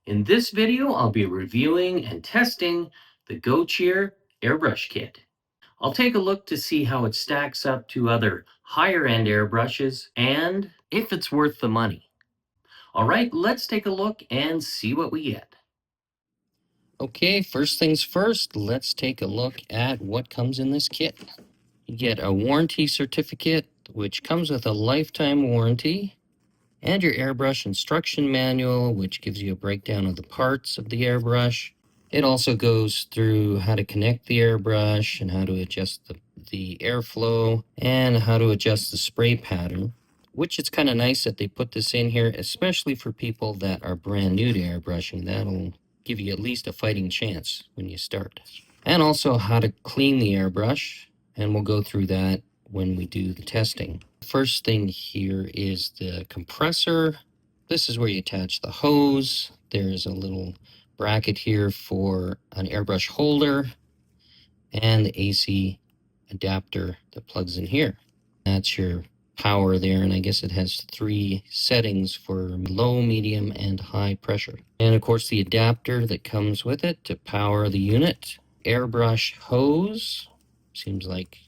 In this video, I'll be reviewing and testing the Go Cheer airbrush kit. I'll take a look to see how it stacks up to other higher-end airbrushes and if it's worth the money. All right, let's take a look and see what we get. Okay, first things first, let's take a look at what comes in this kit. You get a warranty certificate, which comes with a lifetime warranty, and your airbrush instruction manual, which gives you a breakdown of the parts of the airbrush. It also goes through how to connect the airbrush and how to adjust the airflow and how to adjust the spray pattern, which it's kind of nice that they put this in here, especially for people that are brand new to airbrushing. That'll give you at least a fighting chance when you start. And also how to clean the airbrush, and we'll go through that when we do the testing. First thing here is the compressor. This is where you attach the hose. There's a little bracket here for an airbrush holder and the AC adapter that plugs in here. That's your power there, and I guess it has 3 settings for low, medium, and high pressure. And of course the adapter that comes with it to power the unit. Airbrush hose, seems like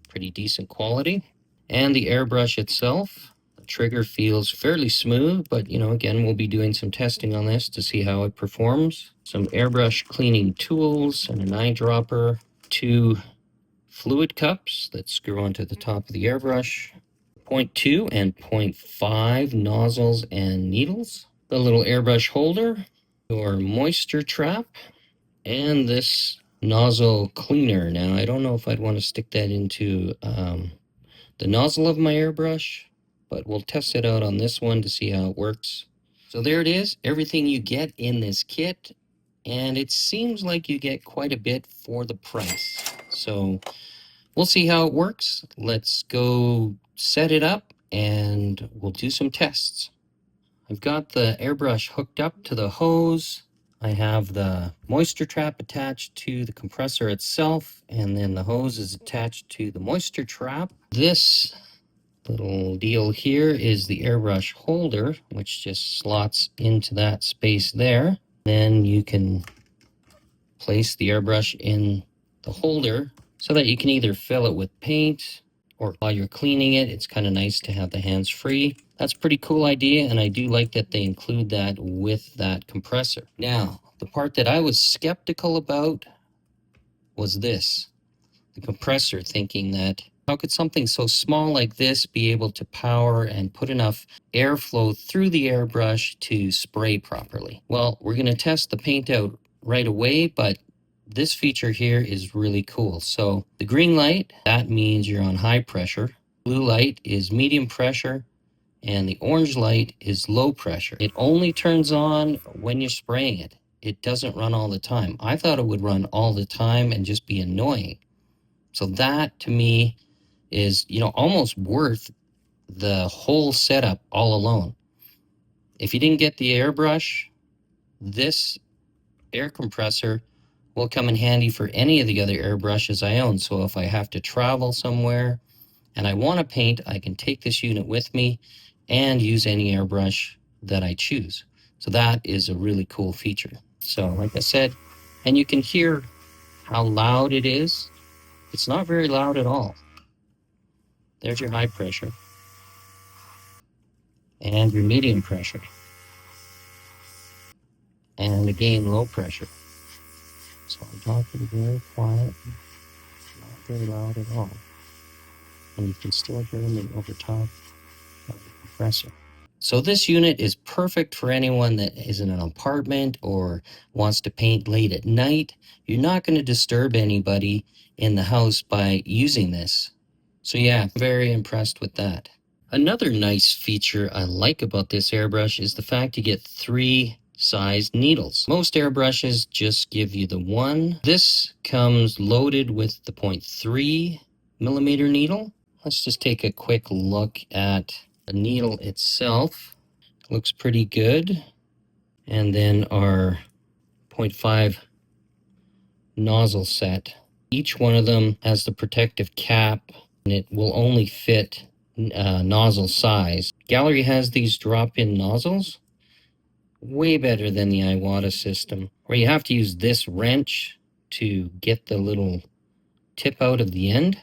pretty decent quality. And the airbrush itself, the trigger feels fairly smooth, but again, we'll be doing some testing on this to see how it performs. Some airbrush cleaning tools and an eyedropper, 2 fluid cups that screw onto the top of the airbrush, 0.2 and 0.5 nozzles and needles, the little airbrush holder, your moisture trap, and this nozzle cleaner. Now, I don't know if I'd want to stick that into the nozzle of my airbrush, but we'll test it out on this one to see how it works. So there it is, everything you get in this kit, and it seems like you get quite a bit for the price. So we'll see how it works. Let's go set it up and we'll do some tests. I've got the airbrush hooked up to the hose. I have the moisture trap attached to the compressor itself, and then the hose is attached to the moisture trap. This little deal here is the airbrush holder, which just slots into that space there. Then you can place the airbrush in the holder so that you can either fill it with paint, or while you're cleaning it, it's kind of nice to have the hands free. That's a pretty cool idea, and I do like that they include that with that compressor. Now, the part that I was skeptical about was this, the compressor, thinking that how could something so small like this be able to power and put enough airflow through the airbrush to spray properly? Well, we're going to test the paint out right away, but this feature here is really cool. So the green light, that means you're on high pressure. Blue light is medium pressure, and the orange light is low pressure. It only turns on when you're spraying it. It doesn't run all the time. I thought it would run all the time and just be annoying. So that to me is, almost worth the whole setup all alone. If you didn't get the airbrush, this air compressor will come in handy for any of the other airbrushes I own. So if I have to travel somewhere and I want to paint, I can take this unit with me and use any airbrush that I choose. So that is a really cool feature. So like I said, and you can hear how loud it is. It's not very loud at all. There's your high pressure and your medium pressure, and again low pressure. So I'm talking very quiet, not very loud at all, and you can still hear me over top of the compressor. So this unit is perfect for anyone that is in an apartment or wants to paint late at night. You're not going to disturb anybody in the house by using this. So yeah, I'm very impressed with that. Another nice feature I like about this airbrush is the fact you get 3 sized needles. Most airbrushes just give you the one. This comes loaded with the 0.3 millimeter needle. Let's just take a quick look at the needle itself. Looks pretty good. And then our 0.5 nozzle set. Each one of them has the protective cap, and it will only fit nozzle size. Gallery has these drop-in nozzles, Way better than the Iwata system, where you have to use this wrench to get the little tip out of the end.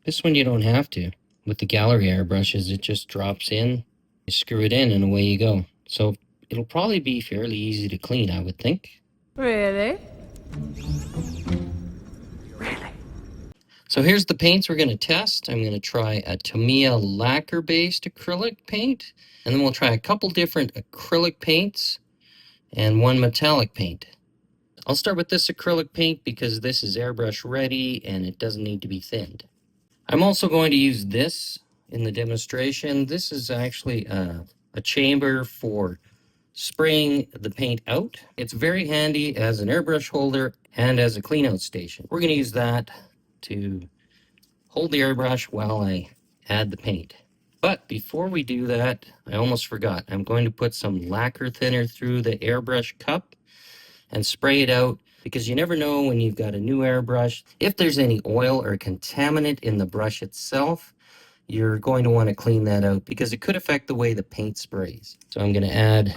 This one you don't have to. With the gallery airbrushes, it just drops in, you screw it in, and away you go. So it'll probably be fairly easy to clean, I would think. Really? So here's the paints we're going to test. I'm going to try a Tamiya lacquer-based acrylic paint, and then we'll try a couple different acrylic paints and one metallic paint. I'll start with this acrylic paint because this is airbrush ready and it doesn't need to be thinned. I'm also going to use this in the demonstration. This is actually a chamber for spraying the paint out. It's very handy as an airbrush holder and as a cleanout station. We're going to use that to hold the airbrush while I add the paint. But before we do that, I almost forgot. I'm going to put some lacquer thinner through the airbrush cup and spray it out, because you never know when you've got a new airbrush. If there's any oil or contaminant in the brush itself, you're going to want to clean that out because it could affect the way the paint sprays. So I'm going to add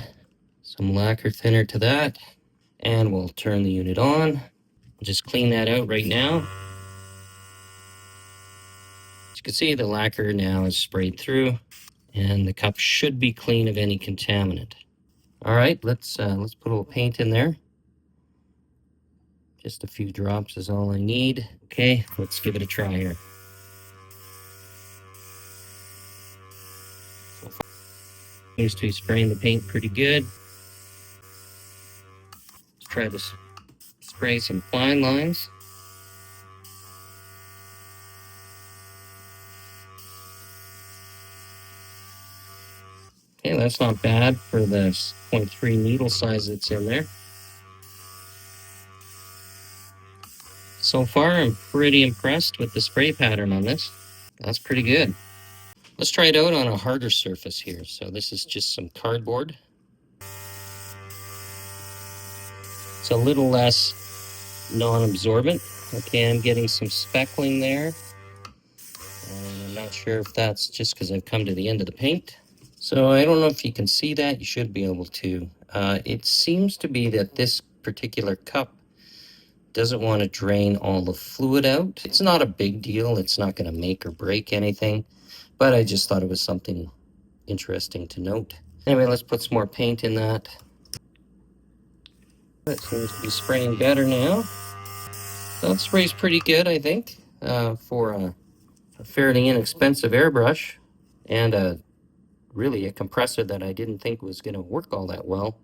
some lacquer thinner to that, and we'll turn the unit on. Just clean that out right now. As you can see, the lacquer now is sprayed through, and the cup should be clean of any contaminant. All right, let's put a little paint in there. Just a few drops is all I need. Okay, let's give it a try here. So far, seems to be spraying the paint pretty good. Let's try to spray some fine lines. Okay, that's not bad for the 0.3 needle size that's in there. So far, I'm pretty impressed with the spray pattern on this. That's pretty good. Let's try it out on a harder surface here. So this is just some cardboard. It's a little less non-absorbent. Okay, I'm getting some speckling there. And I'm not sure if that's just because I've come to the end of the paint. So I don't know if you can see that. You should be able to. It seems to be that this particular cup doesn't want to drain all the fluid out. It's not a big deal. It's not going to make or break anything, but I just thought it was something interesting to note. Anyway, let's put some more paint in that. That seems to be spraying better now. That sprays pretty good, I think, for a fairly inexpensive airbrush and really a compressor that I didn't think was going to work all that well.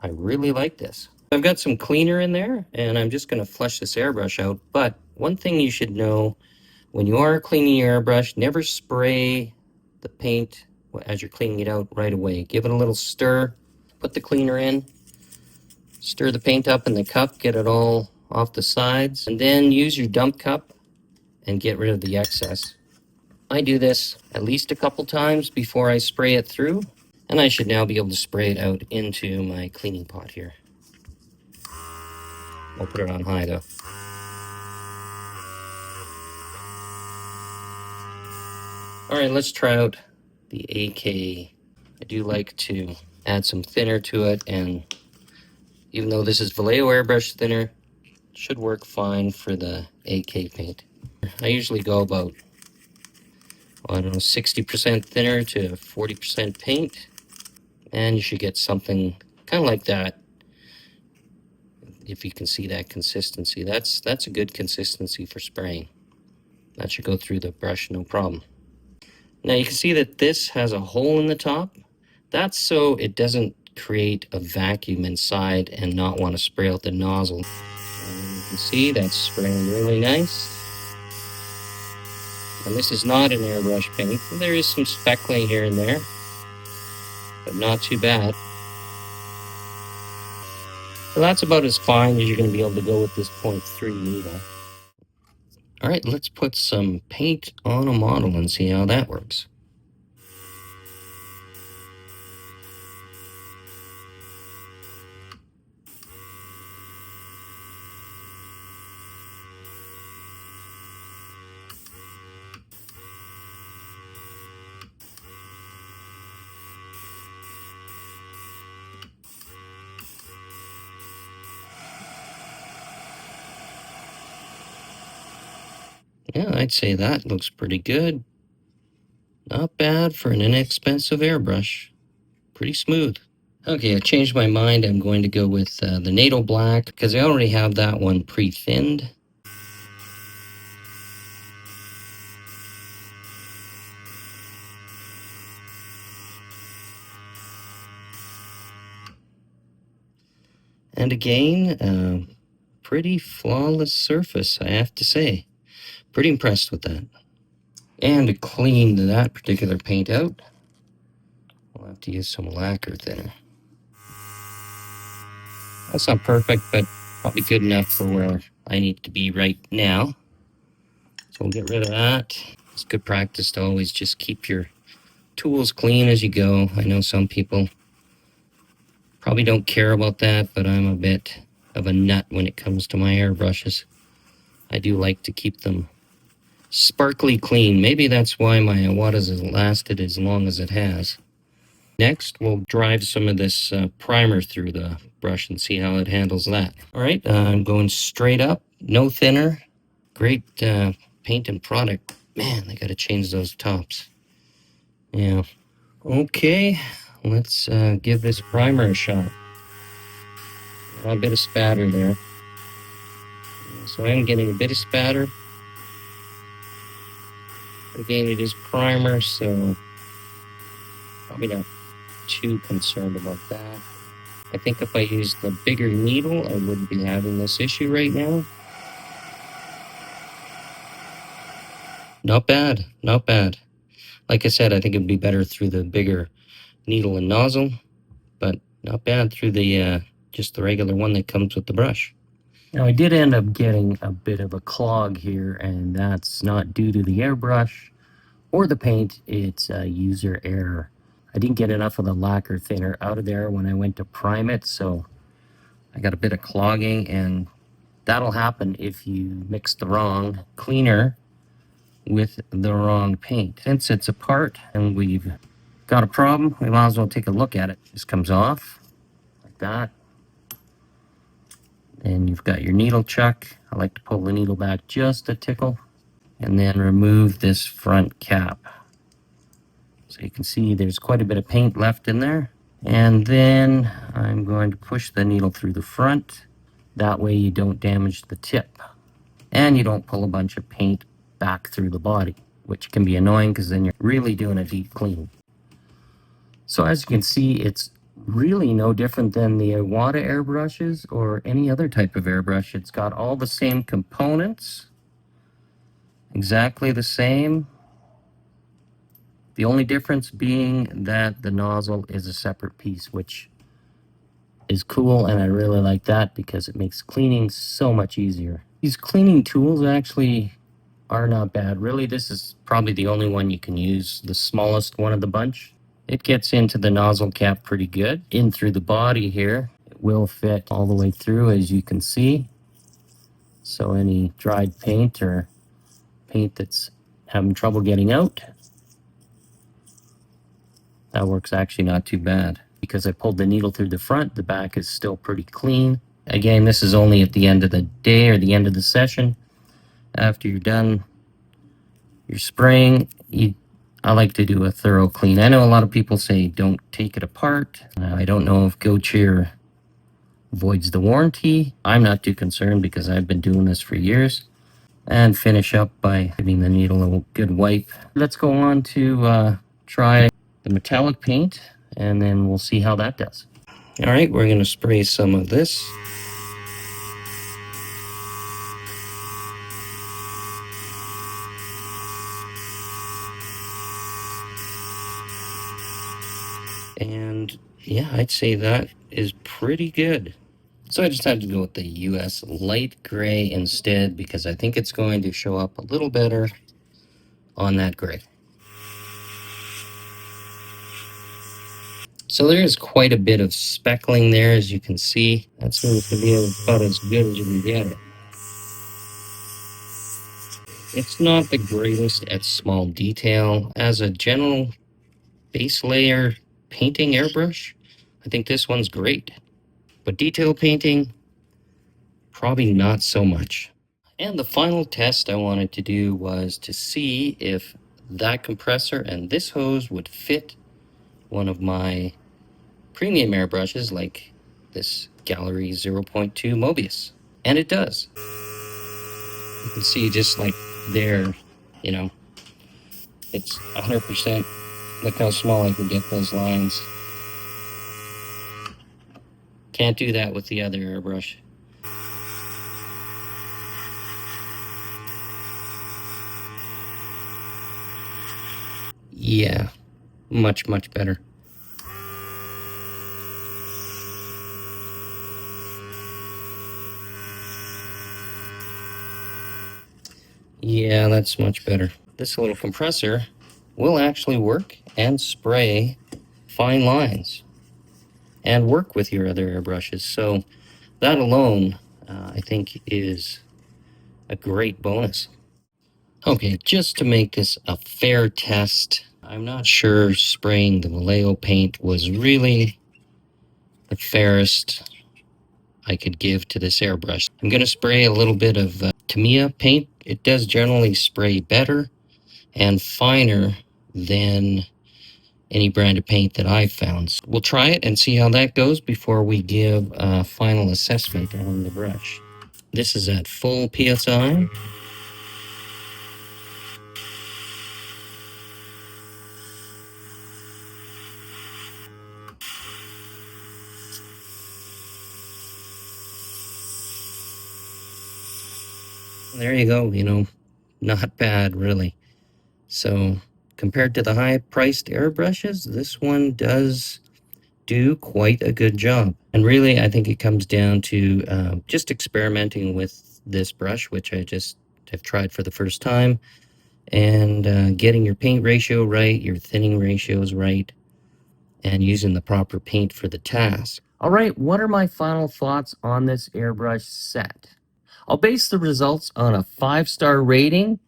I really like this. I've got some cleaner in there, and I'm just going to flush this airbrush out. But one thing you should know, when you are cleaning your airbrush, never spray the paint as you're cleaning it out right away. Give it a little stir, put the cleaner in, stir the paint up in the cup, get it all off the sides, and then use your dump cup and get rid of the excess. I do this at least a couple times before I spray it through, and I should now be able to spray it out into my cleaning pot here. I'll put it on high though. All right, let's try out the AK. I do like to add some thinner to it, and even though this is Vallejo airbrush thinner, it should work fine for the AK paint. I usually go about, I don't know, 60% thinner to 40% paint, and you should get something kind of like that. If you can see that consistency, that's a good consistency for spraying. That should go through the brush no problem. Now you can see that this has a hole in the top. That's so it doesn't create a vacuum inside and not want to spray out the nozzle. And you can see that's spraying really nice. And this is not an airbrush paint. There is some speckling here and there, but not too bad. So that's about as fine as you're going to be able to go with this 0.3 needle. All right, let's put some paint on a model and see how that works. Yeah, I'd say that looks pretty good. Not bad for an inexpensive airbrush. Pretty smooth. Okay, I changed my mind. I'm going to go with the NATO Black because I already have that one pre-thinned. And again, pretty flawless surface, I have to say. Pretty impressed with that. And to clean that particular paint out, I'll have to use some lacquer thinner. That's not perfect, but probably good enough for where I need to be right now. So we'll get rid of that. It's good practice to always just keep your tools clean as you go. I know some people probably don't care about that, but I'm a bit of a nut when it comes to my airbrushes. I do like to keep them sparkly clean. Maybe that's why my Iwatas has lasted as long as it has. Next, we'll drive some of this primer through the brush and see how it handles that. All right, I'm going straight up, no thinner. Great paint and product. Man, I gotta change those tops. Yeah. Okay, let's give this primer a shot. A bit of spatter there. So I'm getting a bit of spatter. Again, it is primer, so probably not too concerned about that. I think if I used the bigger needle, I wouldn't be having this issue right now. Not bad, not bad. Like I said, I think it'd be better through the bigger needle and nozzle, but not bad through the just the regular one that comes with the brush. Now I did end up getting a bit of a clog here, and that's not due to the airbrush or the paint, it's a user error. I didn't get enough of the lacquer thinner out of there when I went to prime it, so I got a bit of clogging, and that'll happen if you mix the wrong cleaner with the wrong paint. Since it's apart and we've got a problem, we might as well take a look at it. This comes off like that. And you've got your needle chuck. I like to pull the needle back just a tickle and then remove this front cap. So you can see there's quite a bit of paint left in there. And then I'm going to push the needle through the front. That way you don't damage the tip. And you don't pull a bunch of paint back through the body, which can be annoying because then you're really doing a deep clean. So as you can see, it's really no different than the Iwata airbrushes or any other type of airbrush. It's got all the same components, exactly the same. The only difference being that the nozzle is a separate piece, which is cool, and I really like that because it makes cleaning so much easier. These cleaning tools actually are not bad. Really, this is probably the only one you can use, the smallest one of the bunch. It gets into the nozzle cap pretty good. In through the body here, it will fit all the way through, as you can see. So any dried paint or paint that's having trouble getting out, that works actually not too bad. Because I pulled the needle through the front, the back is still pretty clean. Again, this is only at the end of the day or the end of the session. After you're done your spraying, I like to do a thorough clean. I know a lot of people say don't take it apart. I don't know if Go Cheer voids the warranty. I'm not too concerned because I've been doing this for years. And finish up by giving the needle a good wipe. Let's go on to try the metallic paint, and then we'll see how that does. All right, we're going to spray some of this. And yeah, I'd say that is pretty good. So I decided to go with the US light gray instead because I think it's going to show up a little better on that gray. So there is quite a bit of speckling there, as you can see. That seems to be about as good as you can get it. It's not the greatest at small detail. As a general base layer painting airbrush, I think this one's great. But detail painting, probably not so much. And the final test I wanted to do was to see if that compressor and this hose would fit one of my premium airbrushes like this Gallery 0.2 Mobius. And it does. You can see just like there, you know, it's 100%. Look how small I can get those lines. Can't do that with the other airbrush. Yeah, much, much better. Yeah, that's much better. This little compressor will actually work and spray fine lines and work with your other airbrushes. So that alone, I think, is a great bonus. Okay, just to make this a fair test, I'm not sure spraying the Vallejo paint was really the fairest I could give to this airbrush. I'm going to spray a little bit of Tamiya paint. It does generally spray better and finer than any brand of paint that I've found. So we'll try it and see how that goes before we give a final assessment on the brush. This is at full PSI. There you go, not bad really. So compared to the high-priced airbrushes, this one does do quite a good job. And really, I think it comes down to just experimenting with this brush, which I just have tried for the first time, and getting your paint ratio right, your thinning ratios right, and using the proper paint for the task. All right, what are my final thoughts on this airbrush set? I'll base the results on a 5-star rating,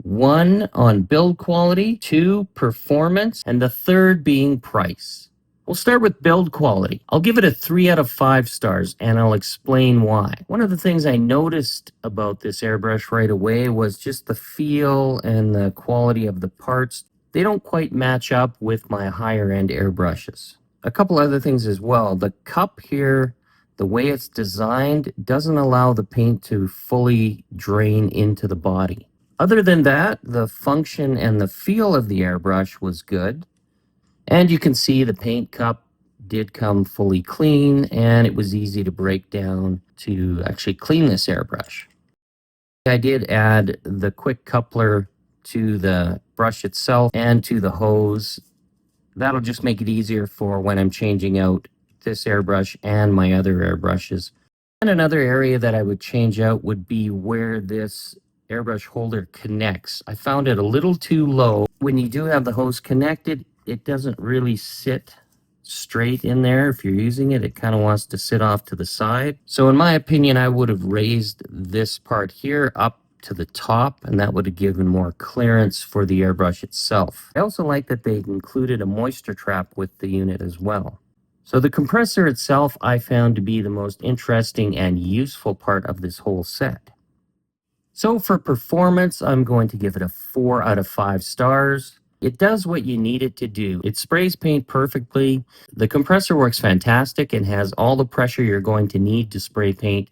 1 on build quality, 2 performance, and the third being price. We'll start with build quality. I'll give it a 3 out of 5 stars, and I'll explain why. One of the things I noticed about this airbrush right away was just the feel and the quality of the parts. They don't quite match up with my higher end airbrushes. A couple other things as well. The cup here, the way it's designed, doesn't allow the paint to fully drain into the body. Other than that, the function and the feel of the airbrush was good. And you can see the paint cup did come fully clean, and it was easy to break down to actually clean this airbrush. I did add the quick coupler to the brush itself and to the hose. That'll just make it easier for when I'm changing out this airbrush and my other airbrushes. And another area that I would change out would be where this airbrush holder connects. I found it a little too low. When you do have the hose connected, it doesn't really sit straight in there. If you're using it, it kind of wants to sit off to the side. So in my opinion, I would have raised this part here up to the top, and that would have given more clearance for the airbrush itself. I also like that they included a moisture trap with the unit as well. So the compressor itself I found to be the most interesting and useful part of this whole set. So for performance, I'm going to give it a 4 out of 5 stars. It does what you need it to do. It sprays paint perfectly. The compressor works fantastic and has all the pressure you're going to need to spray paint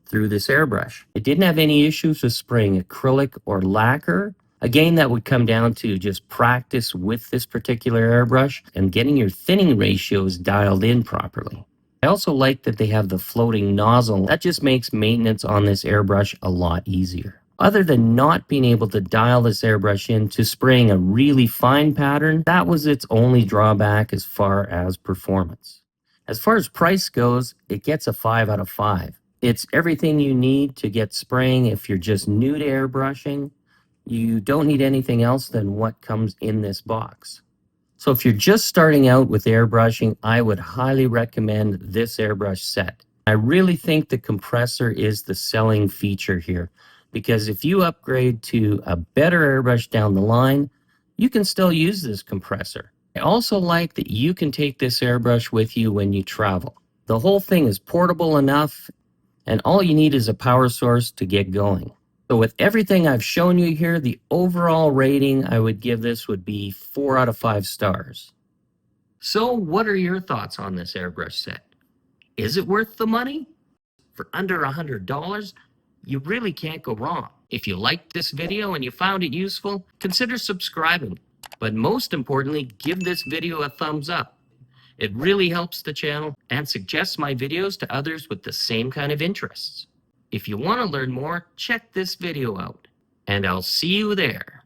through this airbrush. It didn't have any issues with spraying acrylic or lacquer. Again, that would come down to just practice with this particular airbrush and getting your thinning ratios dialed in properly. I also like that they have the floating nozzle. That just makes maintenance on this airbrush a lot easier. Other than not being able to dial this airbrush into spraying a really fine pattern, that was its only drawback as far as performance. As far as price goes, it gets a 5 out of 5. It's everything you need to get spraying if you're just new to airbrushing. You don't need anything else than what comes in this box. So if you're just starting out with airbrushing, I would highly recommend this airbrush set. I really think the compressor is the selling feature here, because if you upgrade to a better airbrush down the line, you can still use this compressor. I also like that you can take this airbrush with you when you travel. The whole thing is portable enough, and all you need is a power source to get going. So with everything I've shown you here, the overall rating I would give this would be 4 out of 5 stars. So what are your thoughts on this airbrush set? Is it worth the money? For under $100, you really can't go wrong. If you liked this video and you found it useful, consider subscribing. But most importantly, give this video a thumbs up. It really helps the channel and suggests my videos to others with the same kind of interests. If you want to learn more, check this video out, and I'll see you there.